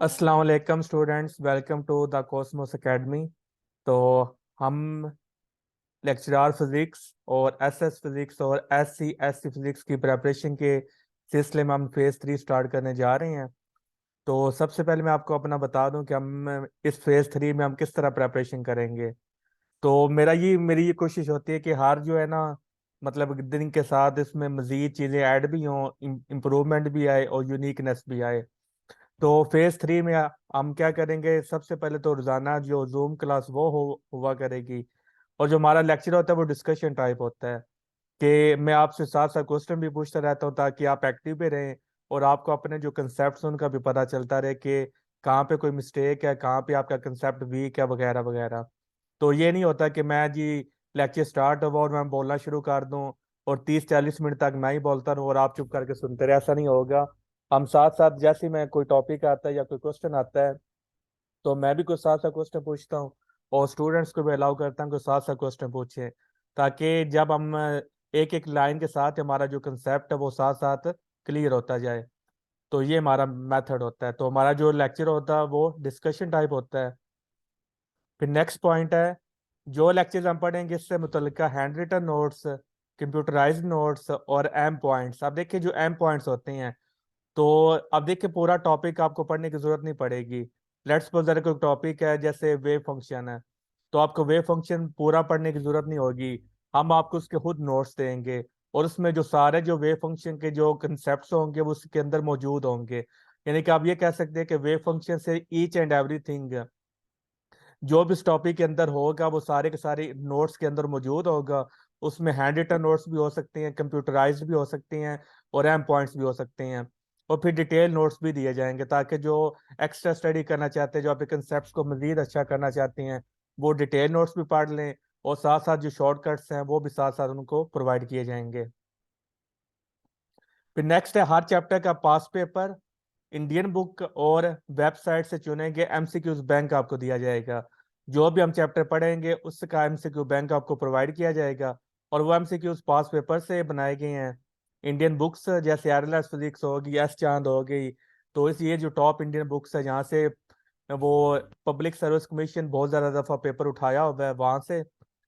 अस्सलाम वालेकुम students, welcome to the cosmos academy. तो हम लेक्चरर फिजिक्स और एसएस फिजिक्स और एससी फिजिक्स की प्रिपरेशन के सिलसिले में हम फेज 3 स्टार्ट करने जा रहे हैं। तो सबसे पहले मैं आपको अपना बता दूं कि हम इस फेज 3 में हम किस तरह प्रिपरेशन करेंगे। तो मेरी ये कोशिश होती है कि हर जो है ना, मतलब दिन के साथ इसमें मजीद चीज़ें ऐड भी हों, इम्प्रूवमेंट भी आए और यूनिकनेस भी आए। तो फेज 3 में हम क्या करेंगे, सबसे पहले तो रोजाना जो जूम क्लास वो हुआ करेगी। और जो हमारा लेक्चर होता है वो डिस्कशन टाइप होता है कि मैं आपसे साथ साथ क्वेश्चन भी पूछता रहता हूँ ताकि आप एक्टिव भी रहें और आपको अपने जो कंसेप्ट उनका भी पता चलता रहे कि कहाँ पे कोई मिस्टेक है, कहाँ पे आपका कंसेप्ट वीक है, वगैरह वगैरह। तो ये नहीं होता कि मैं जी लेक्चर स्टार्ट हुआ और मैं बोलना शुरू कर दूं और 30-40 मिनट तक मैं ही बोलता रहूं और आप चुप करके सुनते रहे, ऐसा नहीं होगा। हम साथ साथ, जैसे ही मैं कोई टॉपिक आता है या कोई क्वेश्चन आता है, तो मैं भी कुछ साथ साथ क्वेश्चन पूछता हूँ और स्टूडेंट्स को भी अलाउ करता हूँ कि साथ साथ क्वेश्चन पूछें, ताकि जब हम एक एक लाइन के साथ हमारा जो कंसेप्ट है वो साथ साथ क्लियर होता जाए। तो ये हमारा मेथड होता है। तो हमारा जो लेक्चर होता है वो डिस्कशन टाइप होता है। फिर नेक्स्ट पॉइंट है, जो लेक्चर्स हम पढ़ेंगे इससे मुतल्लिका hand written notes, computerised notes और एम पॉइंट्स। अब देखिए जो एम पॉइंट्स होते हैं, तो अब देखिए पूरा टॉपिक आपको पढ़ने की जरूरत नहीं पड़ेगी। लेट्स सपोज अगर कोई टॉपिक है जैसे वेव फंक्शन है, तो आपको वेव फंक्शन पूरा पढ़ने की जरूरत नहीं होगी। हम आपको उसके खुद नोट्स देंगे और उसमें जो सारे जो वेव फंक्शन के जो कंसेप्ट होंगे वो उसके अंदर मौजूद होंगे। यानी कि आप ये कह सकते हैं कि वेव फंक्शन से ईच एंड एवरीथिंग जो भी इस टॉपिक के अंदर होगा वो सारे के सारे नोट्स के अंदर मौजूद होगा। उसमें हैंड रिटन नोट्स भी हो सकते हैं, कंप्यूटराइज्ड भी हो सकते हैं और एम पॉइंट्स भी हो सकते हैं। और फिर डिटेल नोट्स भी दिए जाएंगे ताकि जो एक्स्ट्रा स्टडी करना चाहते हैं, जो अपने कंसेप्ट को मजीद अच्छा करना चाहते हैं, वो डिटेल नोट्स भी पढ़ लें और साथ साथ जो शॉर्टकट्स हैं वो भी साथ साथ उनको प्रोवाइड किए जाएंगे। फिर नेक्स्ट है हर चैप्टर का पास पेपर इंडियन बुक और वेबसाइट से चुने गए एमसीक्यूज बैंक आपको दिया जाएगा। जो भी हम चैप्टर पढ़ेंगे उसका एमसीक्यू बैंक आपको प्रोवाइड किया जाएगा और वो एमसीक्यूज पास पेपर से बनाए गए हैं। इंडियन बुक्स जैसे आरएलएस फिजिक्स होगी, एस चांद हो गई, तो इस ये जो टॉप इंडियन बुक्स है जहाँ से वो पब्लिक सर्विस कमीशन बहुत ज़्यादा दफ़ा पेपर उठाया हुआ है वहाँ से,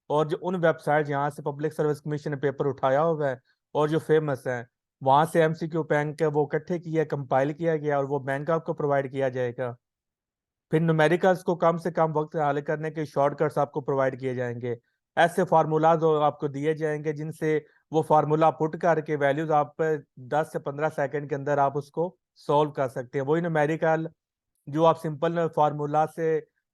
और जो उन वेबसाइट जहाँ से पब्लिक सर्विस कमीशन ने पेपर उठाया हुआ है और जो फेमस है, वहां से एमसीक्यू बैंक वो इकट्ठे किया, कंपाइल किया गया और वो बैंक आपको प्रोवाइड किया जाएगा। फिर न्यूमेरिकल्स को कम से कम वक्त में हल करने के शॉर्टकट्स आपको प्रोवाइड किए जाएंगे। ऐसे फार्मूलाज आपको दिए जाएंगे जिनसे वो फार्मूला पुट करके वैल्यूज आप 10 से 15 सेकंड के अंदर आप उसको सॉल्व कर सकते हैं। वही न्यूमेरिकल जो आप सिंपल फार्मूला से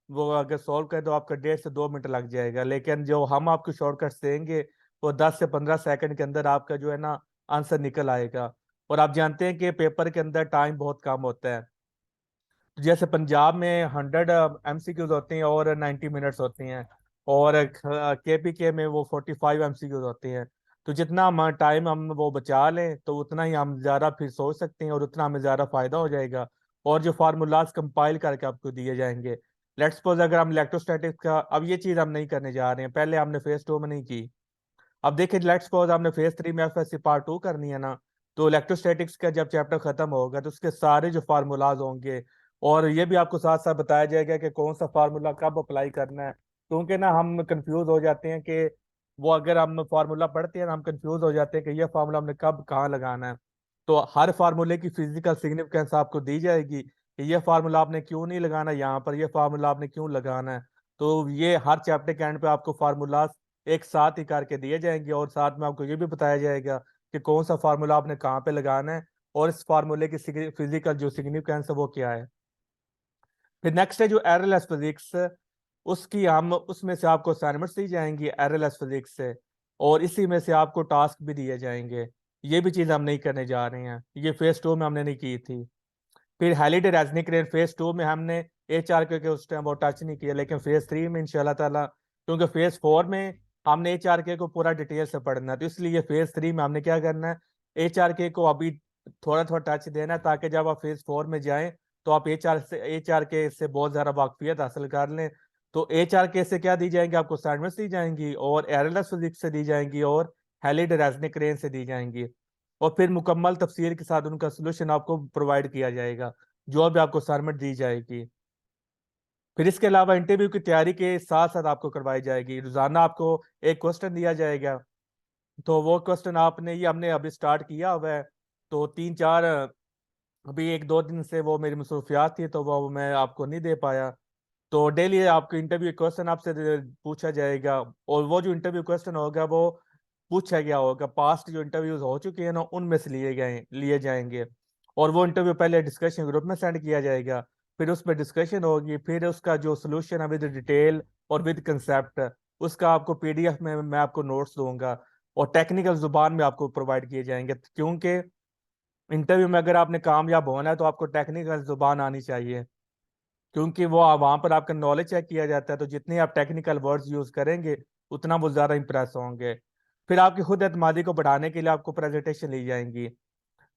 वो अगर सॉल्व करें तो आपका 1.5 से 2 मिनट लग जाएगा, लेकिन जो हम आपको शॉर्टकट्स देंगे वो 10 से 15 सेकंड के अंदर आपका जो है ना आंसर निकल आएगा। और आप जानते हैं कि पेपर के अंदर टाइम बहुत कम होता है। तो जैसे पंजाब में 100 एमसीक्यूज होते हैं और 90 मिनट्स होती हैं, और केपीके में वो 45 एमसीक्यूज होती हैं। तो जितना हम टाइम हम वो बचा लें तो उतना ही हम ज़्यादा फिर सोच सकते हैं और उतना हमें ज़्यादा फायदा हो जाएगा। और जो फार्मूलाज कंपाइल करके आपको दिए जाएंगे, लेट्स सपोज अगर हम इलेक्ट्रोस्टैटिक्स का, अब ये चीज़ हम नहीं करने जा रहे हैं, पहले हमने फेज 2 में नहीं की। अब देखिए लेट्स सपोज आपने फेज 3 में एफएससी पार्ट 2 करनी है ना, तो इलेक्ट्रोस्टैटिक्स का जब चैप्टर खत्म होगा तो उसके सारे जो फार्मूलाज होंगे, और ये भी आपको साथ साथ बताया जाएगा कि कौन सा फार्मूला कब अप्लाई करना है। क्योंकि ना हम कंफ्यूज हो जाते हैं कि वो अगर हम फार्मूला पढ़ते हैं ना, हम कंफ्यूज हो जाते हैं कि ये फार्मूला हमने कब कहाँ लगाना है। तो हर फार्मूले की फिजिकल सिग्निफिकेंस आपको दी जाएगी कि ये फार्मूला आपने क्यों नहीं लगाना यहाँ पर, ये फार्मूला आपने क्यों लगाना है। तो ये हर चैप्टर के एंड पे आपको फार्मूला एक साथ ही करके दिए जाएंगे और साथ में आपको ये भी बताया जाएगा कि कौन सा फार्मूला आपने कहाँ पे लगाना है और इस फार्मूले की फिजिकल जो सिग्निफिकेंस है वो क्या है। फिर नेक्स्ट है जो एरएलएस फिजिक्स, उसकी हम उसमें से आपको असाइनमेंट्स दी जाएंगी एरएलएस फिजिक्स से, और इसी में से आपको टास्क भी दिए जाएंगे। ये भी चीज़ हम नहीं करने जा रहे हैं, ये फेज 2 में हमने नहीं की थी। फिर हाइलाइटेड रेजनिंग रेट फेज 2 में हमने एचआर के उस टाइम वो टच नहीं किया, लेकिन फेज 3 में इंशाल्लाह ताला, क्योंकि फेज 4 में हमने एचआर को पूरा डिटेल से पढ़ना है, तो इसलिए फेज 3 में हमने क्या करना है, एचआर को अभी थोड़ा थोड़ा टच देना है ताकि जब आप फेज 4 में जाएं तो आप एचआर के से बहुत ज़्यादा वाकफियत हासिल कर लें। तो एचआर से क्या दी जाएंगी, आपको असाइनमेंट्स दी जाएंगी और एरएलएस फिजिक्स से दी जाएंगी और हाइलाइटेड रेजनिंग रेंज से दी जाएंगी। और फिर मुकम्मल तफसीर के साथ उनका सोल्यूशन आपको प्रोवाइड किया जाएगा, जो भी आपको असाइनमेंट दी जाएगी। फिर इसके अलावा इंटरव्यू की तैयारी के साथ साथ आपको करवाई जाएगी। रोजाना आपको एक क्वेश्चन दिया जाएगा, तो वो क्वेश्चन आपने, ये हमने अभी स्टार्ट किया हुआ है, तो 3-4 अभी 1-2 दिन से वो मेरी मसरूफियात थी, तो वो मैं आपको नहीं दे पाया। तो डेली आपको इंटरव्यू क्वेश्चन आपसे पूछा जाएगा, और वो जो इंटरव्यू क्वेश्चन होगा वो पूछा गया होगा, पास्ट जो इंटरव्यूज हो चुके हैं ना उनमें से लिए जाएंगे। और वो इंटरव्यू पहले डिस्कशन ग्रुप में सेंड किया जाएगा, फिर उस पर डिस्कशन होगी, फिर उसका जो सोल्यूशन है विद डिटेल और विद कंसेप्ट, उसका आपको पीडीएफ में मैं आपको नोट्स दूंगा, और टेक्निकल जुबान में आपको प्रोवाइड किए जाएंगे। क्योंकि इंटरव्यू में अगर आपने कामयाब होना है तो आपको टेक्निकल जुबान आनी चाहिए, क्योंकि वो वहां पर आपका नॉलेज चेक किया जाता है, तो जितने आप टेक्निकल वर्ड्स यूज करेंगे उतना वो ज्यादा इंप्रेस होंगे। फिर आपकी खुद एतमादी को बढ़ाने के लिए आपको प्रेजेंटेशन ली जाएंगी।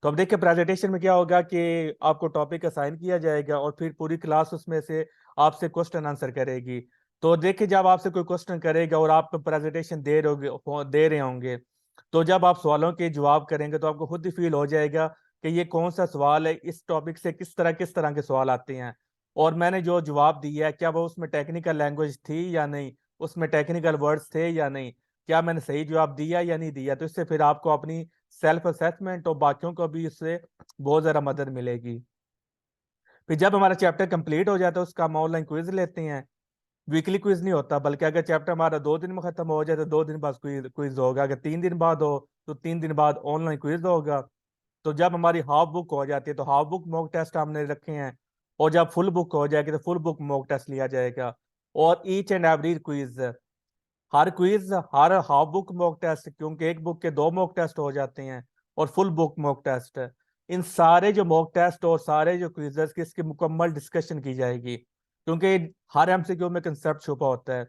तो अब देखिए प्रेजेंटेशन में क्या होगा कि आपको टॉपिक असाइन किया जाएगा, और फिर पूरी क्लास उसमें से आपसे क्वेश्चन आंसर करेगी। तो देखिए जब आपसे कोई क्वेश्चन करेगा और आप प्रेजेंटेशन दे रहे होंगे, तो जब आप सवालों के जवाब करेंगे तो आपको खुद ही फील हो जाएगा कि ये कौन सा सवाल है, इस टॉपिक से किस तरह के सवाल आते हैं, और मैंने जो जवाब दिया है क्या वो उसमें टेक्निकल लैंग्वेज थी या नहीं, उसमें टेक्निकल वर्ड्स थे या नहीं, क्या मैंने सही जवाब दिया या नहीं दिया। तो इससे फिर आपको अपनी सेल्फ असेसमेंट और बाकियों को भी इससे बहुत ज़्यादा मदद मिलेगी। फिर जब हमारा चैप्टर कंप्लीट हो जाता है उसका हम ऑनलाइन क्विज लेते हैं। वीकली क्विज नहीं होता, बल्कि अगर चैप्टर हमारा 2 दिन में खत्म हो जाए तो 2 दिन बाद क्विज क्विज होगा, अगर 3 दिन बाद हो तो 3 दिन बाद ऑनलाइन क्विज होगा। तो जब हमारी हाफ बुक हो जाती है तो हाफ बुक मॉक टेस्ट हमने रखे हैं, और जब फुल बुक हो जाएगी तो फुल बुक मॉक टेस्ट लिया जाएगा। और ईच एंड एवरी क्विज, हर क्विज, हर हाफ बुक मॉक टेस्ट, क्योंकि एक बुक के 2 मॉक टेस्ट हो जाते हैं, और फुल बुक मॉक टेस्ट, इन सारे जो मॉक टेस्ट और सारे जो क्विजेस की इसकी मुकम्मल डिस्कशन की जाएगी, क्योंकि हर एमसीक्यू में कंसेप्ट छुपा होता है।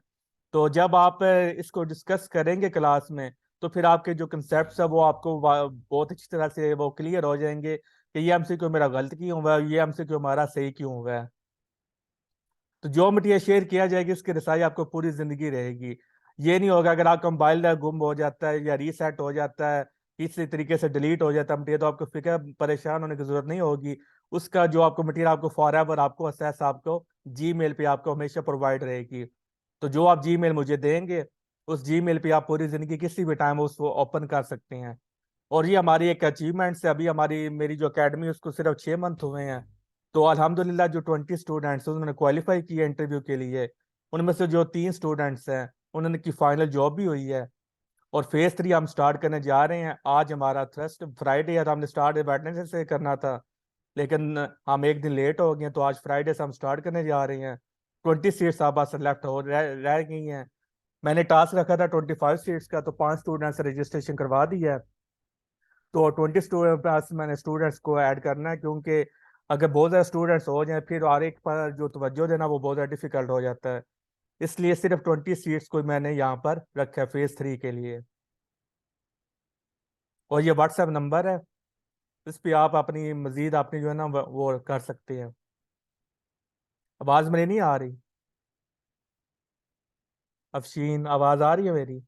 तो जब आप इसको डिस्कस करेंगे क्लास में, तो फिर आपके जो कंसेप्ट है वो आपको बहुत अच्छी तरह से वो क्लियर हो जाएंगे कि ये एमसीक्यू मेरा गलत क्यों हुआ है, ये एमसीक्यू हमारा सही क्यों हुआ है। तो जो मटेरियल शेयर किया जाएगी उसकी रसाई आपको पूरी जिंदगी रहेगी। ये नहीं होगा अगर आपका मोबाइल गुम हो जाता है या रीसेट हो जाता है, किसी तरीके से डिलीट हो जाता है मटेरियल, तो आपको फिक्र परेशान होने की जरूरत नहीं होगी। उसका जो आपको मटेरियल आपको फॉर एवर आपको असेस आपको जीमेल पे आपको हमेशा प्रोवाइड रहेगी। तो जो आप जीमेल मुझे देंगे, उस जीमेल पे आप पूरी जिंदगी किसी भी टाइम उसको ओपन कर सकते हैं। और ये हमारी एक अचीवमेंट है। अभी हमारी मेरी जो एकेडमी है उसको सिर्फ 6 मंथ हुए हैं, तो अल्हम्दुलिल्लाह जो 20 स्टूडेंट्स उन्होंने क्वालिफाई किया इंटरव्यू के लिए, उनमें से जो 3 स्टूडेंट्स हैं उन्होंने की फाइनल जॉब भी हुई है। और फेज 3 हम स्टार्ट करने जा रहे हैं। आज हमारा थर्स्ट फ्राइडे है, तो हमने स्टार्ट वेडनेसडे से करना था, लेकिन हम एक दिन लेट हो गए, तो आज फ्राइडे से हम स्टार्ट करने जा रहे हैं। 20 सीट्स आप बस लेफ्ट हो रह गई हैं। मैंने टास्क रखा था 25 सीट्स का, तो 5 स्टूडेंट्स रजिस्ट्रेशन करवा दिया है। तो 20 स्टूडेंट पास मैंने स्टूडेंट्स को ऐड करना है, क्योंकि अगर बहुत ज़्यादा स्टूडेंट्स हो जाए फिर हर एक पर जो तवज्जो देना वो बहुत ज़्यादा डिफिकल्ट हो जाता है। इसलिए सिर्फ 20 सीट्स को मैंने यहाँ पर रखा है फेज 3 के लिए। और ये व्हाट्सएप नंबर है, इस पे आप अपनी मजीद अपनी जो है ना वो कर सकते हैं। आवाज़ मेरी नहीं आ रही? अफशीन, आवाज़ आ रही है मेरी?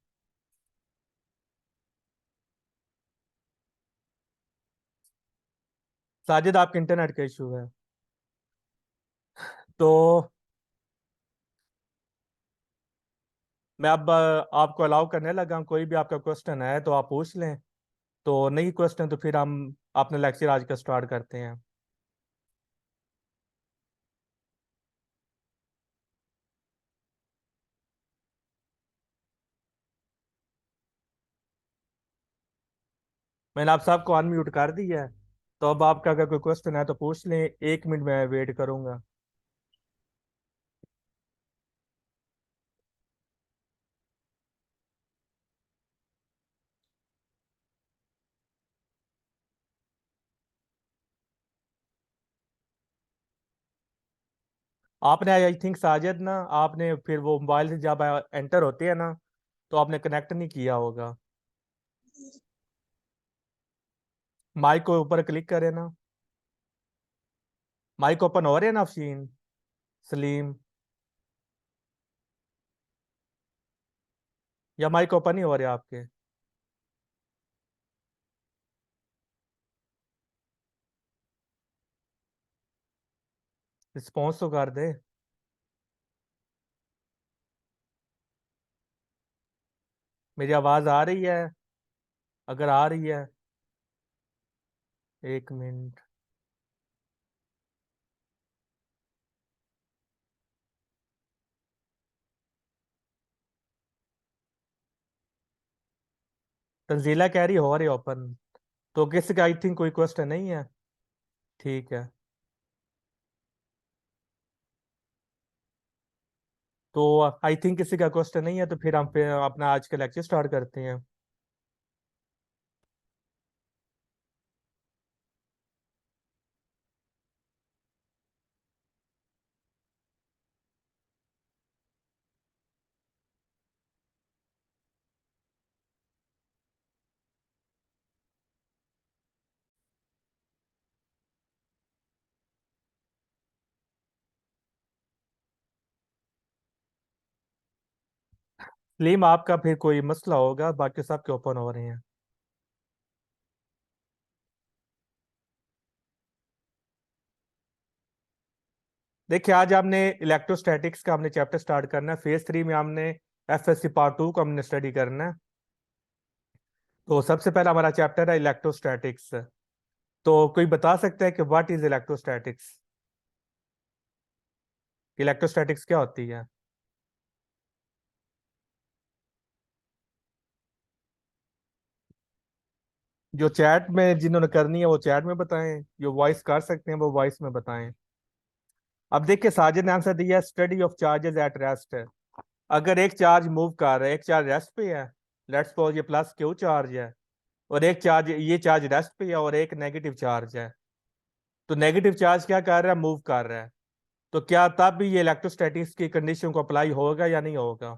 साजिद, आपके इंटरनेट का इशू है। तो मैं अब आपको अलाउ करने लगा हूं, कोई भी आपका क्वेश्चन है तो आप पूछ लें। तो नहीं क्वेश्चन तो फिर हम अपना लेक्चर आज का स्टार्ट करते हैं। मैंने आप सबको अनम्यूट कर दिया है, तो अब आपका अगर कोई क्वेश्चन है तो पूछ लें, 1 मिनट में वेट करूंगा। आपने आई थिंक साजिद ना, आपने फिर वो मोबाइल से जब एंटर होते हैं ना, तो आपने कनेक्ट नहीं किया होगा। माइक को ऊपर क्लिक करें ना। माइक ओपन हो रहे हैं ना अफशीन, सलीम? या माइक ओपन ही हो रहे हैं आपके? रिस्पॉन्स तो कर दे। मेरी आवाज आ रही है? अगर आ रही है, 1 मिनट। तंजीला कह रही हो रही ओपन। तो किसी का आई थिंक कोई क्वेश्चन नहीं है। ठीक है। तो आई थिंक किसी का क्वेश्चन नहीं है, तो फिर हम फिर अपना आज का लेक्चर स्टार्ट करते हैं। सलीम, आपका फिर कोई मसला होगा, बाकी सबके ओपन हो रहे हैं। देखिए, आज हमने इलेक्ट्रोस्टैटिक्स का हमने चैप्टर स्टार्ट करना है। फेज 3 में हमने एफएससी पार्ट 2 को हमने स्टडी करना है। तो सबसे पहला हमारा चैप्टर है इलेक्ट्रोस्टैटिक्स। तो कोई बता सकता है कि व्हाट इज इलेक्ट्रोस्टैटिक्स? इलेक्ट्रोस्टैटिक्स क्या होती है? जो चैट में जिन्होंने करनी है वो चैट में बताएं, जो वॉइस कर सकते हैं वो वॉइस में बताएं। अब देखिए, साजिद ने आंसर दिया study of charges at rest. अगर एक चार्ज मूव कर रहा है, एक चार्ज रेस्ट पे है, लेट्स सपोज ये प्लस क्यू चार्ज है, और एक चार्ज, ये चार्ज रेस्ट पे है, और एक नेगेटिव चार्ज है। तो नेगेटिव चार्ज क्या कर रहा है? मूव कर रहा है। तो क्या तब भी ये इलेक्ट्रोस्टैटिक्स की कंडीशन को अप्लाई होगा या नहीं होगा?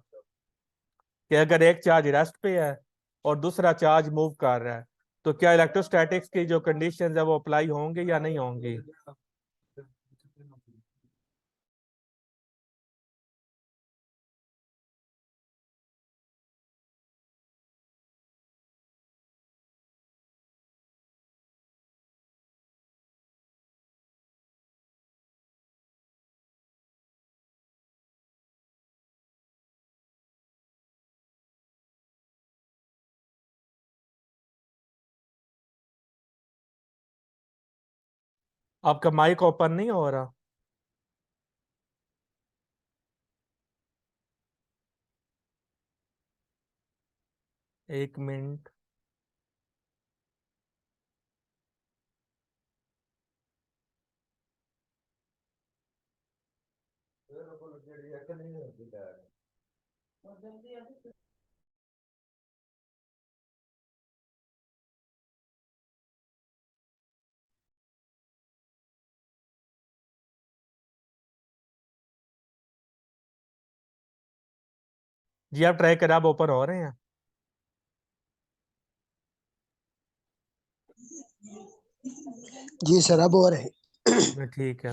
कि अगर एक चार्ज रेस्ट पे है और दूसरा चार्ज मूव कर रहा है, तो क्या इलेक्ट्रोस्टैटिक्स की जो कंडीशंस है वो अप्लाई होंगे या नहीं होंगी? आपका माइक ओपन नहीं हो रहा? एक मिनट। जी, आप ट्राई करें, आप ओपन हो रहे हैं? जी सर, अब हो रहे हैं। ठीक है।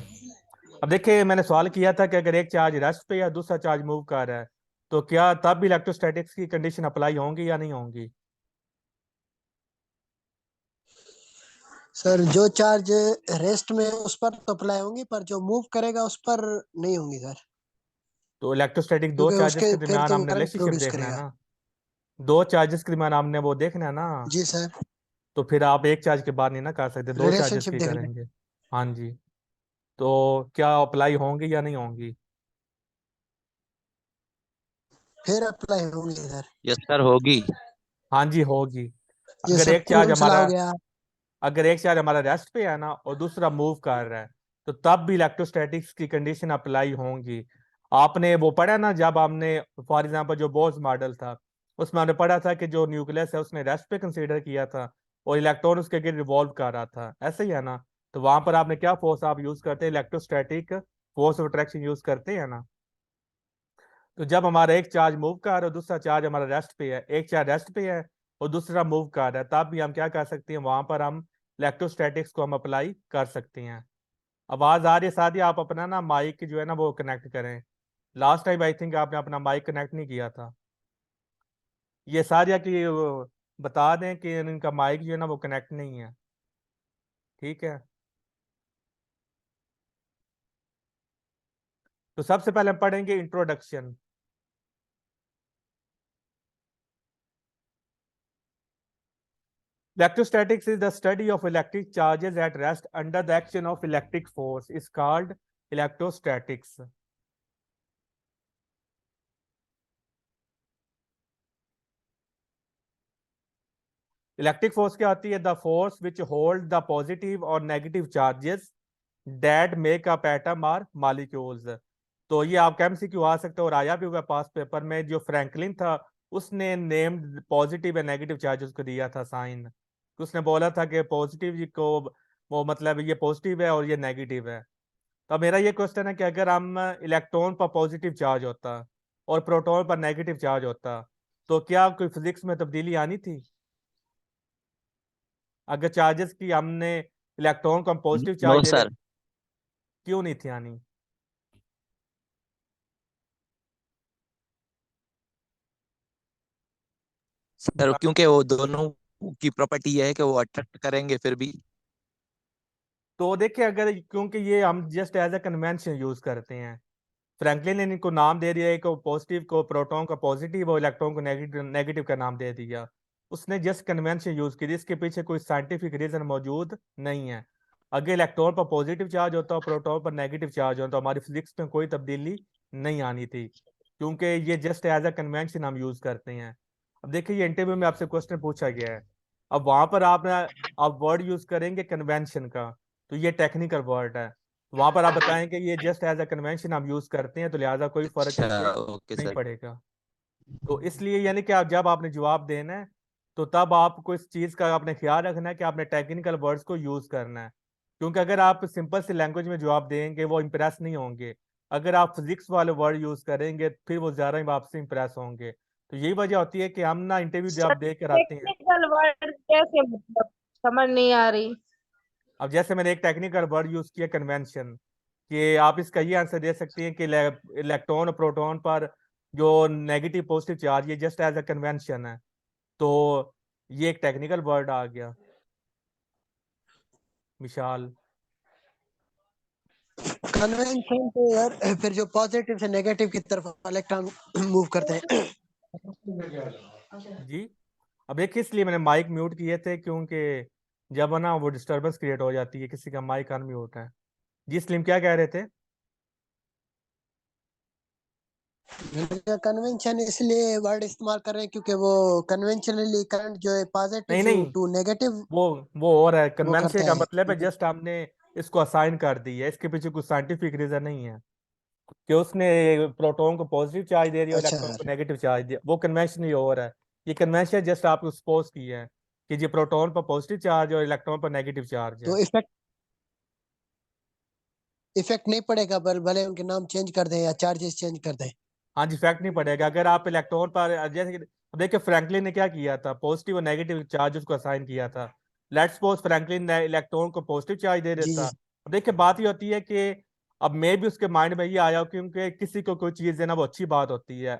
अब देखिए, मैंने सवाल किया था कि अगर एक चार्ज रेस्ट पे या दूसरा चार्ज मूव कर रहा है, तो क्या तब भी इलेक्ट्रोस्टैटिक्स की कंडीशन अप्लाई होंगी या नहीं होंगी? सर, जो चार्ज रेस्ट में है उस पर तो अप्लाई होंगी, पर जो मूव करेगा उस पर नहीं होंगी सर। तो इलेक्ट्रोस्टैटिक दो क्योंकि चार्जेस उसके के फिर दरमियान तो वो हमने करंट रिलेशनशिप प्रोड्यूस देखना है करेगा। ना। दो चार्जेस के दरमियान हमने वो देखना है ना। जी सर, तो फिर आप एक चार्ज के बाद नहीं ना कर सकते, दो चार्जेस रिलेशनशिप की देखना है। करेंगे। हाँ जी। तो क्या अप्लाई होंगी या नहीं होंगी? फिर अप्लाई होंगी सर। यस सर, होगी। हाँ जी, होगी। ये अगर सब एक चार्ज कूलम्स लॉ हमारा हो गया। अगर एक चार्ज हमारा रेस्ट पे है ना और दूसरा मूव कर रहा है, तो तब भी इलेक्ट्रोस्टैटिक्स की कंडीशन अप्लाई होंगी। आपने वो पढ़ा ना, जब हमने फॉर एग्जांपल जो बोर्स मॉडल था, उसमें हमने पढ़ा था कि जो न्यूक्लियस है उसने रेस्ट पे कंसीडर किया था और इलेक्ट्रॉन उसके गिर रिवॉल्व कर रहा था, ऐसे ही है ना। तो वहां पर आपने क्या फोर्स आप यूज करते हैं? Electrostatic force of attraction use करते हैं ना। तो जब हमारा एक चार्ज मूव कर रहा है और दूसरा चार्ज हमारा रेस्ट पे है, एक चार्ज रेस्ट पे है और दूसरा मूव कर रहा है, तब भी हम क्या कर सकते हैं? वहां पर हम इलेक्ट्रोस्टैटिक्स को हम अप्लाई कर सकते हैं। आवाज आ रही है सादी? आप अपना ना माइक जो है ना वो कनेक्ट करें। लास्ट टाइम आई थिंक आपने अपना माइक कनेक्ट नहीं किया था। ये सारिया की बता दें कि इनका माइक जो है ना वो कनेक्ट नहीं है। ठीक है। तो सबसे पहले हम पढ़ेंगे introduction. Electrostatics is the study of electric charges at rest under the action of electric force is called electrostatics. Electric force क्या होती है? The force which hold the positive और negative charges that make up atom or molecules. तो ये आपका MCQ आ सकता है और आया भी हुआ पास पेपर में। जो फ्रैंकलिन था उसने named positive and negative charges को दिया था साइन। उसने बोला था कि पॉजिटिव को वो मतलब ये पॉजिटिव है और ये नेगेटिव है। तो मेरा ये क्वेश्चन है कि अगर हम इलेक्ट्रॉन पर पॉजिटिव चार्ज होता और प्रोटॉन पर नेगेटिव चार्ज होता तो क्या कोई फिजिक्स में तब्दीली आनी थी? अगर चार्जेस की हमने इलेक्ट्रॉन को हम पॉजिटिव नो चार्ज दे रहे, सर। क्यों नहीं थी आनी? सर क्योंकि वो दोनों की प्रॉपर्टी ये है कि वो अट्रैक्ट करेंगे फिर भी। तो देखिए, अगर क्योंकि ये हम just as a convention use करते हैं, फ्रैंकलिन ने इनको नाम दे दिया, एक पॉजिटिव को प्रोटॉन का पॉजिटिव और इलेक्ट्रॉन को नेगेटिव नेगेटिव का नाम दे दिया। उसने जस्ट कन्वेंशन यूज की, इसके पीछे कोई साइंटिफिक रीजन मौजूद नहीं है। अगर इलेक्ट्रॉन पर पॉजिटिव चार्ज होता और प्रोटॉन पर नेगेटिव चार्ज होता तो हमारी फिजिक्स में कोई तब्दीली नहीं आनी थी, क्योंकि ये जस्ट एज अ कन्वेंशन हम यूज करते हैं। अब देखिए, ये इंटरव्यू में आपसे क्वेश्चन पूछा गया है, अब वहां पर आप वर्ड यूज करेंगे कन्वेंशन का, तो ये टेक्निकल वर्ड है। वहां पर आप बताएं कि ये जस्ट एज अ कन्वेंशन हम यूज करते हैं, तो लिहाजा कोई फर्क अच्छा, इससे ओके नहीं सर। पड़ेगा। तो इसलिए यानी कि आप जब आपने जवाब देना है तो तब आपको इस चीज का आपने ख्याल रखना है कि आपने टेक्निकल वर्ड्स को यूज करना है, क्योंकि अगर आप सिंपल सी लैंग्वेज में जवाब देंगे वो इंप्रेस नहीं होंगे। अगर आप फिजिक्स वाले वर्ड यूज करेंगे फिर वो ज्यादा ही आपसे इंप्रेस होंगे। तो यही वजह होती है कि हम ना इंटरव्यू सर जब दे कर आते हैं। टेक्निकल वर्ड कैसे, मतलब समझ नहीं आ रही। अब जैसे मैंने एक टेक्निकल वर्ड यूज किया कन्वेंशन, कि आप इसका ये आंसर दे सकती हैं कि इलेक्ट्रॉन और प्रोटॉन पर जो नेगेटिव पॉजिटिव चार्ज ये जस्ट एज अ कन्वेंशन है। तो ये एक टेक्निकल वर्ड आ गया। विशाल। कन्वेंशन तो यार फिर जो पॉजिटिव से नेगेटिव की तरफ इलेक्ट्रॉन मूव करते हैं। जी, अब देखिए, इसलिए मैंने माइक म्यूट किए थे, क्योंकि जब है ना वो डिस्टरबेंस क्रिएट हो जाती है, किसी का माइक अनम्यूट है। जी सलीम, क्या कह रहे थे? कन्वेंशन इसलिए वर्ड इस्तेमाल कर रहे हैं क्योंकि वो कन्वेंशनली करंट जो है नहीं पॉजिटिव नहीं, टू नेगेटिव वो वो और है, वो कन्वेंशन करता का है। मतलब है जस्ट हमने इसको असाइन कर दी है, इसके पीछे कुछ साइंटिफिक रीजन नहीं है कि उसने प्रोटॉन को पॉजिटिव चार्ज दे दिया, अच्छा इलेक्ट्रॉन को सर। नेगेटिव चार्ज दिया, वो कन्वेंशन ही और है। ये कन्वेंशन जस्ट आपको सपोज की है कि ये प्रोटॉन पर पॉजिटिव चार्ज और इलेक्ट्रॉन पर नेगेटिव चार्ज है। तो इफेक्ट इफेक्ट नहीं पड़ेगा, भले उनके नाम चेंज कर दें या चार्जेस चेंज कर दें। हाँ जी, फैक्ट नहीं पड़ेगा। अगर आप इलेक्ट्रॉन पर जैसे कि अब देखिए, फ्रैंकलिन ने क्या किया था, पॉजिटिव और नेगेटिव चार्ज उसको असाइन किया था। लेट्स सपोज फ्रैंकलिन ने इलेक्ट्रॉन को पॉजिटिव चार्ज दे जी देता। जी अब देखिए, बात ये होती है कि अब मे भी उसके माइंड में ये आया हो, क्योंकि किसी को कोई चीज देना वो अच्छी बात होती है,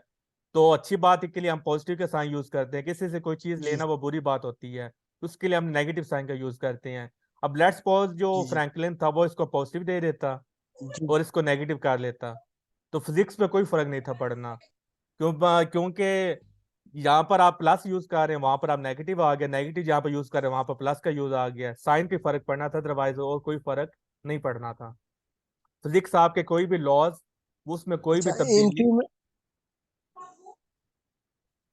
तो अच्छी बात के लिए हम पॉजिटिव का साइन यूज करते हैं। किसी से कोई चीज जी लेना वो बुरी बात होती है, उसके लिए हम नेगेटिव साइन का यूज करते हैं। अब लेट्स सपोज जो जी जी फ्रैंकलिन था वो इसको पॉजिटिव दे देता जी और इसको नेगेटिव कर लेता, तो फिजिक्स पे कोई फर्क नहीं था पड़ना। क्योंकि यहाँ पर आप प्लस यूज कर रहे हैं, वहां पर आप नेगेटिव आ गया, नेगेटिव जहाँ पर यूज कर रहे हैं वहां पर प्लस का यूज आ गया, साइन पे फर्क पड़ना था, अदरवाइज और कोई फर्क नहीं पड़ना था। फिजिक्स आपके कोई भी लॉज, उसमें कोई भी अच्छा। तब्दीली। इंटरव्यू में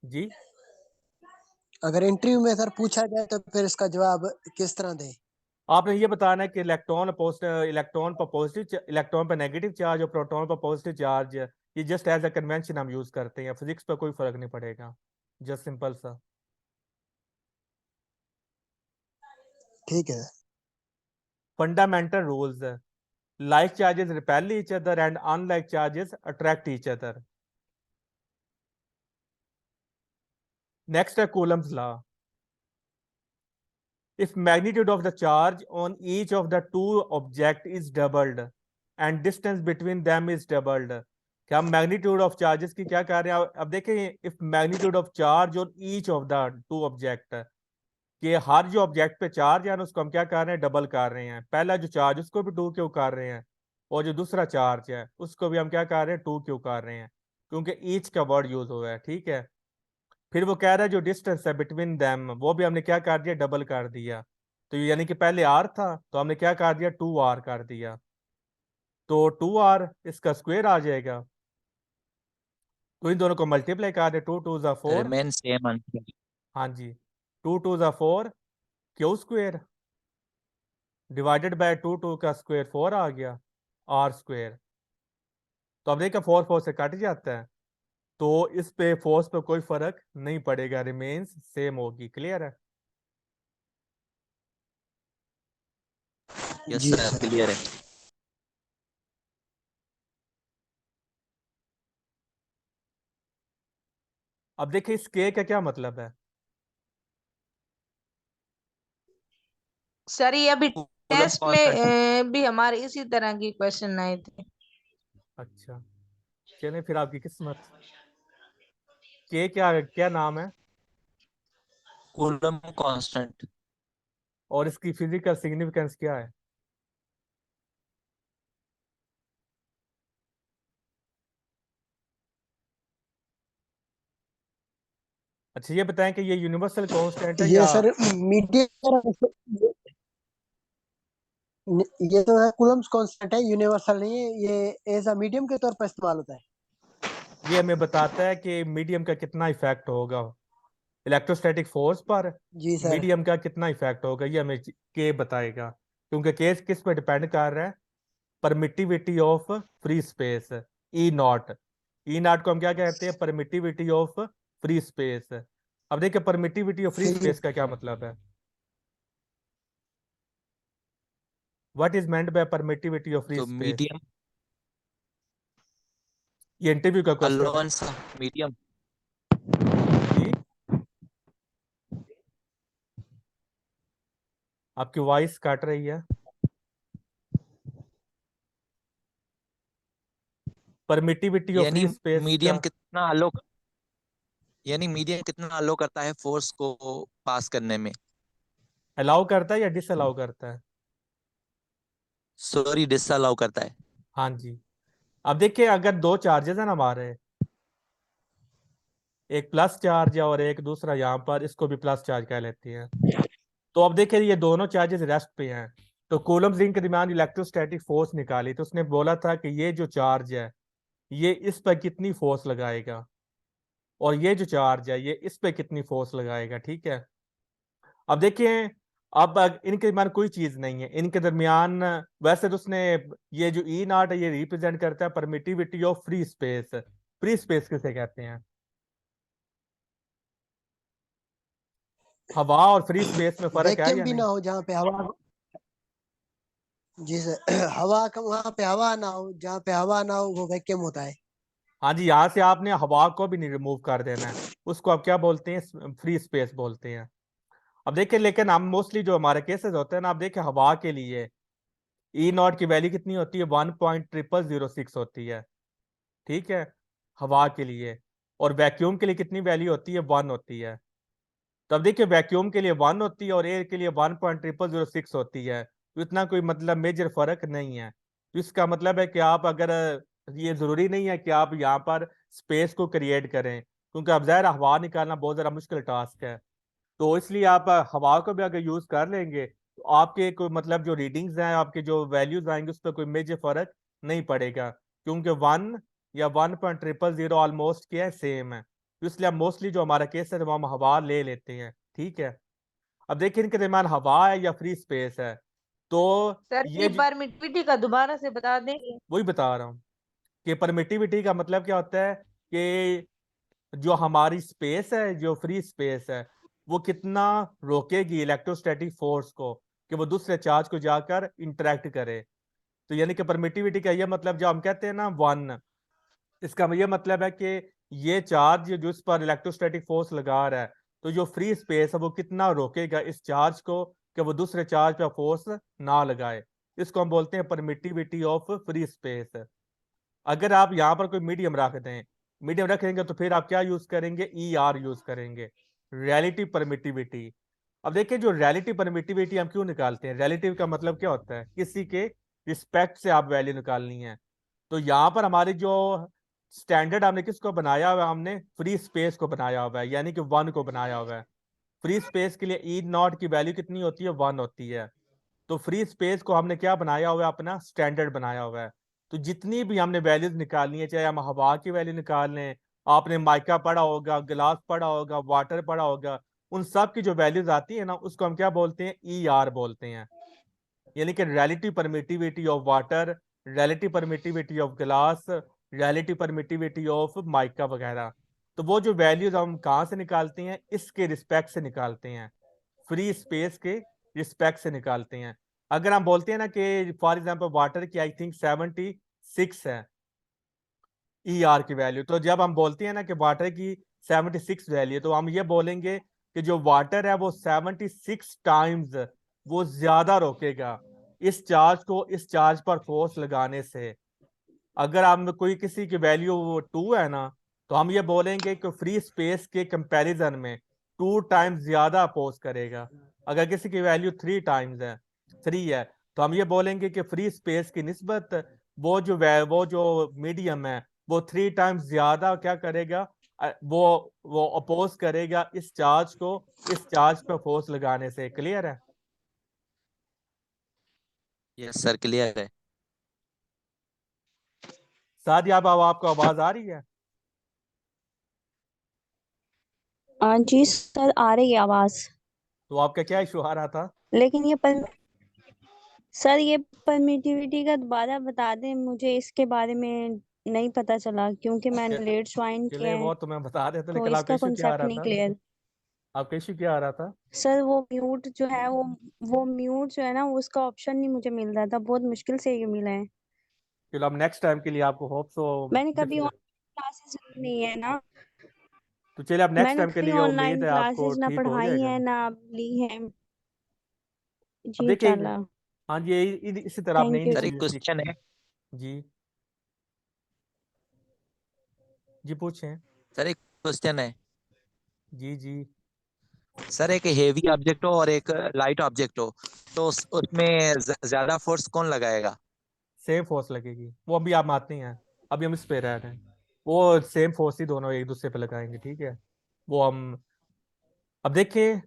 जी, अगर इंटरव्यू में सर पूछा जाए तो फिर इसका जवाब किस तरह दें? आपने ये बताना है कि इलेक्ट्रॉन पर पॉजिटिव, इलेक्ट्रॉन पर नेगेटिव चार्ज और प्रोटॉन पर पॉजिटिव चार्ज, ये जस्ट एज अ कन्वेंशन हम यूज करते हैं, फिजिक्स पर कोई फर्क नहीं पड़ेगा। जस्ट सिंपल सा। ठीक है। Fundamental rules, like charges repel each other and unlike charges attract each other. Next है Coulomb's law. If magnitude of the charge on each of the two object is doubled and distance between them is doubled, क्या हम magnitude of charges की क्या कर रहे हैं? अब देखें, if magnitude of charge on each of the two object, कि हर जो ऑब्जेक्ट पे चार्ज है ना उसको हम क्या कर रहे हैं, डबल कर रहे हैं। पहला जो चार्ज उसको भी टू क्यों कर रहे हैं, और जो दूसरा चार्ज है उसको भी हम क्या कर रहे हैं, 2q कर रहे हैं, क्योंकि ईच का वर्ड यूज हुआ है, ठीक है। फिर वो कह रहा है जो डिस्टेंस है बिटवीन देम, वो भी हमने क्या कर दिया, डबल कर दिया। तो यानी कि पहले r था तो हमने क्या कर दिया, 2r कर दिया। तो 2r इसका स्क्वायर आ जाएगा, तो इन दोनों को मल्टीप्लाई कर दे, 2 2 ज़ा 4। Remain same answer. हाँ जी, 2 2 ज़ा 4 क्यू स्क्वायर डिवाइडेड बाय 2 का स्क्वायर 4 आ गया, आर स्क्वायर। तो अब देखा 4 4 से कट जाता है, तो इस पे फोर्स पे कोई फर्क नहीं पड़ेगा, रिमेन्स सेम होगी। क्लियर है? यस जी सर, सर। क्लियर है। अब देखिए इस के का क्या मतलब है। सर ये अभी कूलम्ब टेस्ट में कांस्टेंट। भी हमारे इसी तरह की क्वेश्चन आए थे। अच्छा, चलिए फिर आपकी किस्मत। के क्या क्या नाम है कूलम्ब कांस्टेंट। और इसकी फिजिकल सिग्निफिकेंस क्या है? अच्छा ये बताएं कि ये यूनिवर्सल कांस्टेंट है ये या? सर मीडियम, ये तो है कूलम्ब्स कांस्टेंट है, यूनिवर्सल नहीं है, ये एज अ मीडियम के तौर पर इस्तेमाल होता है। ये हमें बताता है कि मीडियम का कितना इफेक्ट होगा इलेक्ट्रोस्टैटिक फोर्स पर, जी सर। मीडियम का कितना इफेक्ट होगा, ये हमें के बताएगा। क्योंकि केस किस पे डिपेंड कर रहा है, permittivity of free space, E0। E0 को हम क्या कहते हैं, परमिटिविटी ऑफ फ्री स्पेस। अब देखिए permittivity of free free. Space का क्या मतलब है, what is meant by permittivity of free तो स्पेस? मीडियम ये इंटरव्यू का क्वेश्चन है अलाउंस मीडियम। जी। आपकी वॉइस काट रही है। परमिटिविटी ऑफ यानी फ्री स्पेस का मीडियम कितना अलो यानी मीडियम कितना अलो करता है फोर्स को पास करने में। अलाउ करता है या डिस अलाउ करता है? सॉरी, डिसअलाउ करता है। हाँ जी। अब देखिए अगर दो चार्जेस हैं ना हमारे, एक प्लस चार्ज है और एक दूसरा यहाँ पर, इसको भी प्लस चार्ज कह लेते हैं। तो अब देखिए ये दोनों चार्जेस रेस्ट पे हैं, तो कूलम्ब रिंग के दरमियान इलेक्ट्रोस्टैटिक फोर्स निकाली, तो उसने बोला था कि ये जो चार्ज है ये इस पर कितनी फोर्स लगाएगा, और ये जो चार्ज है ये इस पे कितनी फोर्स लगाएगा, ठीक है। अब देखिए अब इनके दरमियान कोई चीज नहीं है इनके दरमियान, वैसे तो उसने ये जो E0 है ये रिप्रेजेंट करता है permittivity of free space. Free space किसे कहते हैं? हवा और फ्री स्पेस में फर्क है वैक्यूम या भी ना नहीं? हो जहाँ पे हवा। जी सर। हवा का वहां पे हवा ना हो, जहाँ पे हवा ना हो वो वैक्यूम होता है। हाँ जी, यहाँ से आपने हवा को भी नहीं रिमूव कर देना है, उसको आप क्या बोलते हैं, फ्री स्पेस बोलते हैं। अब देखिए लेकिन हम मोस्टली जो हमारे केसेस होते हैं ना, आप देखिए हवा के लिए E0 की वैल्यू कितनी होती है, 1.0006 होती है, ठीक है, हवा के लिए। और वैक्यूम के लिए कितनी वैल्यू होती है, 1 होती है। तो अब देखिए वैक्यूम के लिए 1 होती है और एयर के लिए 1.0006 होती है, तो इतना कोई मतलब मेजर फर्क नहीं है। तो इसका मतलब है कि आप अगर, ये जरूरी नहीं है कि आप यहाँ पर स्पेस को क्रिएट करें, क्योंकि अब ज़ाहिर है हवा निकालना बहुत ज़्यादा मुश्किल टास्क है। तो इसलिए आप हवा को भी अगर यूज कर लेंगे तो आपके कोई मतलब जो रीडिंग्स हैं, आपके जो वैल्यूज आएंगे उस पर कोई मेजर फर्क नहीं पड़ेगा, क्योंकि 1 या 1.000 ऑलमोस्ट क्या है, सेम है। तो इसलिए हम मोस्टली जो हमारा केस है वो हम हवा ले लेते हैं, ठीक है। अब देखिए इनके दरमियान हवा है या फ्री स्पेस है, तो सर ये ये परमिटिविटी का दोबारा से बता देंगे। वही बता रहा हूँ कि परमिटिविटी का मतलब क्या होता है कि जो हमारी स्पेस है, जो फ्री स्पेस है, वो कितना रोकेगी इलेक्ट्रोस्टैटिक फोर्स को कि वो दूसरे चार्ज को जाकर इंटरेक्ट करे। तो यानी कि परमिटिविटी का ये मतलब, जो हम कहते हैं ना 1, इसका ये मतलब है कि ये चार्ज जो इस पर इलेक्ट्रोस्टैटिक फोर्स लगा रहा है, तो जो फ्री स्पेस है वो कितना रोकेगा इस चार्ज को कि वो दूसरे चार्ज पर फोर्स ना लगाए। इसको हम बोलते हैं परमिटिविटी ऑफ फ्री स्पेस। अगर आप यहाँ पर कोई मीडियम रख दें, मीडियम रखेंगे तो फिर आप क्या यूज करेंगे, ER यूज करेंगे, रिलेटिव परमिटिविटी। अब देखिए जो रिलेटिव परमिटिविटी हम क्यों निकालते हैं, रिलेटिव का मतलब क्या होता है, किसी के रिस्पेक्ट से आप वैल्यू निकालनी है। तो यहाँ पर हमारी जो स्टैंडर्ड हमने किसको बनाया हुआ है, हमने फ्री स्पेस को बनाया हुआ है, यानी कि 1 को बनाया हुआ है। फ्री स्पेस के लिए ई नॉट की वैल्यू कितनी होती है, 1 होती है। तो फ्री स्पेस को हमने क्या बनाया हुआ है, अपना स्टैंडर्ड बनाया हुआ है। तो जितनी भी हमने वैल्यूज निकालनी है, चाहे हम हवा की वैल्यू निकाल लें, आपने माइका पढ़ा होगा, गिलास पढ़ा होगा, वाटर पढ़ा होगा, उन सब की जो वैल्यूज आती है ना, उसको हम क्या बोलते हैं, ई आर बोलते हैं। यानी कि relative permittivity of water, relative permittivity of glass, relative permittivity of mica वगैरह। तो वो जो वैल्यूज हम कहाँ से निकालते हैं, इसके रिस्पेक्ट से निकालते हैं, फ्री स्पेस के रिस्पेक्ट से निकालते हैं। अगर हम बोलते हैं ना कि फॉर एग्जांपल वाटर की आई थिंक 76 है ई आर की वैल्यू, तो जब हम बोलते हैं ना कि वाटर की 76 वैल्यू, तो हम ये बोलेंगे कि जो वाटर है वो 76 टाइम्स वो ज्यादा रोकेगा इस चार्ज को इस चार्ज पर फोर्स लगाने से। अगर हम कोई किसी की वैल्यू 2 है ना, तो हम ये बोलेंगे कि फ्री स्पेस के कंपैरिजन में 2 टाइम्स ज्यादा अपोज करेगा। अगर किसी की वैल्यू 3 टाइम्स है, 3 है, तो हम ये बोलेंगे कि फ्री स्पेस की निस्बत वो जो मीडियम है वो 3 टाइम्स ज्यादा क्या करेगा, वो अपोज करेगा इस चार्ज को इस चार्ज पर फोर्स लगाने से। क्लियर है? यस सर, क्लियर है। साथ ही अब आपको आवाज आ रही है? जी सर, आ रही है आवाज। तो आपका क्या इशू आ रहा था? लेकिन सर ये परमिटिविटी का दोबारा बता दें, मुझे इसके बारे में नहीं पता चला क्योंकि मैंने लेट ज्वाइन किया चलिए है, वो तो मैं बता देता, तो लेकिन आपका इसका इशू क्या आ कॉन्सेप्ट रहा नहीं था? क्लियर। आपका इशू क्या आ रहा था? सर वो म्यूट जो है वो म्यूट जो है ना, उसका ऑप्शन नहीं मुझे मिल रहा था, बहुत मुश्किल से ये मिला है। चलो अब नेक्स्ट टाइम के लिए आपको होप सो मैंने कभी क्लासेस नहीं है ना, तो चलिए अब नेक्स्ट मैंने टाइम के कभी लिए उम्मीद ऑनलाइन है आपको क्लासेस ना ठीक हो पढ़ाई जाएगा। है ना ली है। अब जी देखिए, इंशाल्लाह। हाँ जी, इसी तरह आप नई थैंक नई यू। सर एक चीजें सीख। क्वेश्चन है। जी जी पूछें। सर एक क्वेश्चन है। जी जी। सर एक हेवी ऑब्जेक्ट हो और एक लाइट ऑब्जेक्ट हो, तो उसमें ज्यादा फोर्स कौन लगाएगा? सेम फोर्स लगेगी, वो अभी आप मानते हैं, अभी हम इस पे रह रहे हैं, वो सेम फोर्स ही दोनों एक दूसरे पे लगाएंगे, ठीक है? वो हम अब देखिए,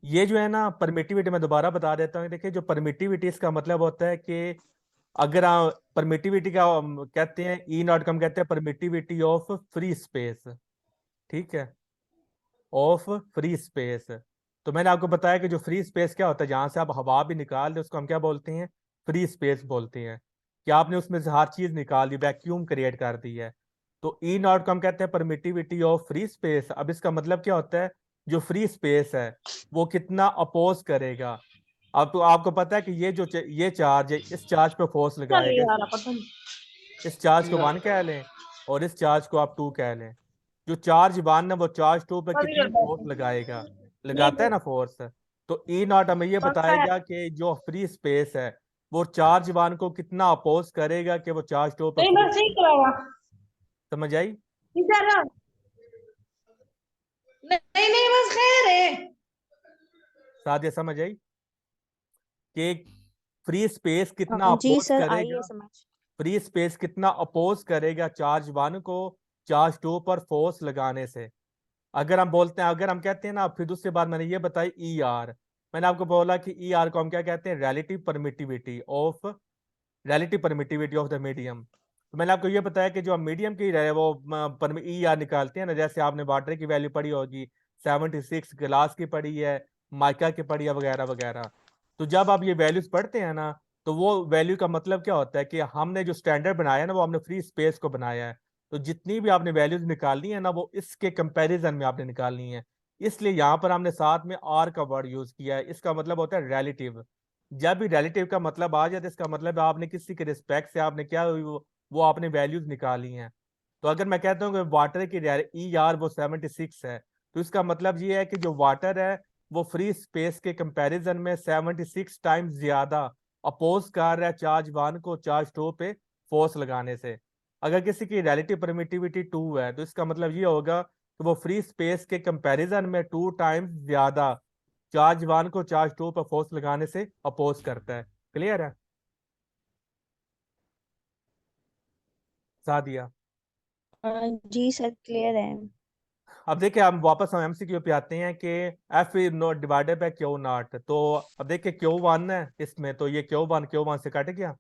ये जो है ना परमिटिविटी, मैं दोबारा बता देता हूँ। देखिए, जो परमिटिविटी इसका मतलब होता है कि अगर आप परमिटिविटी का हम कहते हैं ई नॉट का हम कहते हैं परमिटिविटी ऑफ फ्री स्पेस, ठीक है, ऑफ फ्री स्पेस। तो मैंने आपको बताया कि जो फ्री स्पेस क्या होता है, जहां से आप हवा भी निकाल दे उसको हम क्या बोलते हैं, फ्री स्पेस बोलते हैं। कि आपने उसमें से हर चीज निकाल दी, वैक्यूम क्रिएट कर दी है। तो ई नॉट को हम कहते हैं परमिटिविटी ऑफ फ्री स्पेस। अब इसका मतलब क्या होता है, जो फ्री स्पेस है वो कितना अपोज करेगा। अब तो आपको पता है कि ये चार्ज है, इस चार्ज पे फोर्स चल लगाएगा। यार पता नहीं। इस चार्ज को 1 कह लें और इस चार्ज को आप 2 कह लें। जो चार्ज 1 है वो चार्ज 2 पे कभी कितनी करता फोर्स है लगाएगा, ये लगाता है ना फोर्स। तो ई नॉट हमें ये कौन सा है? बताएगा कि जो फ्री स्पेस है वो चार्ज 1 को कितना अपोज करेगा कि वो चार्ज 2 पे नहीं फोर्स। बस नहीं कराया। समझ आई? टीचर नहीं नहीं बस खैर है। साथ ये समझ आई कि फ्री स्पेस कितना जी अपोज सर, आई है करेगा, समझ। फ्री स्पेस कितना अपोज करेगा चार्ज 1 को चार्ज 2 पर फोर्स लगाने से। अगर हम बोलते हैं, अगर हम कहते हैं ना, फिर दूसरी बात मैंने ये बताई ई आर। मैंने आपको बोला कि ई आर को हम क्या कहते हैं, relative permittivity of the medium. तो मैंने आपको ये बताया कि जो हम मीडियम की वो ई आर निकालते हैं ना, जैसे आपने वाटर की वैल्यू पढ़ी होगी 76, गिलास की पढ़ी है, माइका की पढ़ी है, वगैरह वगैरह। तो जब आप ये वैल्यूज पढ़ते हैं ना, तो वो वैल्यू का मतलब क्या होता है कि हमने जो स्टैंडर्ड बनाया ना वो हमने फ्री स्पेस को बनाया है। तो जितनी भी आपने वैल्यूज निकालनी है ना वो इसके कंपैरिजन में आपने निकालनी है। इसलिए यहाँ पर हमने साथ में आर का वर्ड यूज किया है। इसका मतलब होता है रिलेटिव। जब भी रिलेटिव का मतलब आ जाए तो इसका मतलब है आपने किसी के रिस्पेक्ट से आपने क्या वो आपने वैल्यूज निकाली हैं। तो अगर मैं कहता हूँ कि वाटर की ई आर वो 76 है, तो इसका मतलब ये है कि जो वाटर है वो फ्री स्पेस के कंपैरिजन में 76 टाइम्स ज्यादा अपोज कर रहा है चार्ज 1 को चार्ज 2 पे फोर्स लगाने से। अगर किसी की रिलेटिव परमिटिविटी 2 है, तो इसका मतलब ये होगा कि वो फ्री स्पेस के कंपैरिजन में 2 टाइम्स ज्यादा चार्ज 1 को चार्ज 2 पर फोर्स लगाने से अपोज करता है। क्लियर है? सादिया? जी सर क्लियर है। अब देखिए हम वापस हम एमसीक्यू पे आते हैं कि F is not divided by Q not. तो अब देखिए क्यू वन है इसमें, तो ये क्यू वन से कट गया,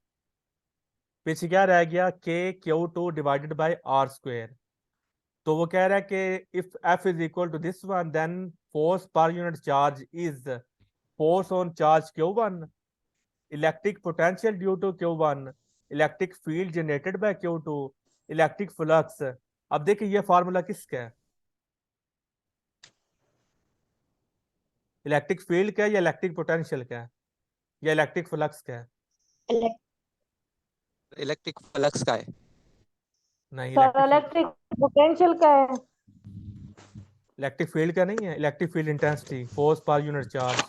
पीछे क्या रह गया के Q two divided by R square. तो वो कह रहा है कि if F is equal to this one then force पर unit charge is force on charge Q one, electric potential due to Q one, electric field generated by Q two, electric flux. अब देखिए ये formula किसका है, electric field का है या electric potential का है या इलेक्ट्रिक फ्लक्स का है? इलेक्ट्रिक फ्लक्स का है। नहीं, सर इलेक्ट्रिक पोटेंशियल का है। इलेक्ट्रिक फील्ड का नहीं है, इलेक्ट्रिक फील्ड इंटेंसिटी फोर्स पर यूनिट चार्ज।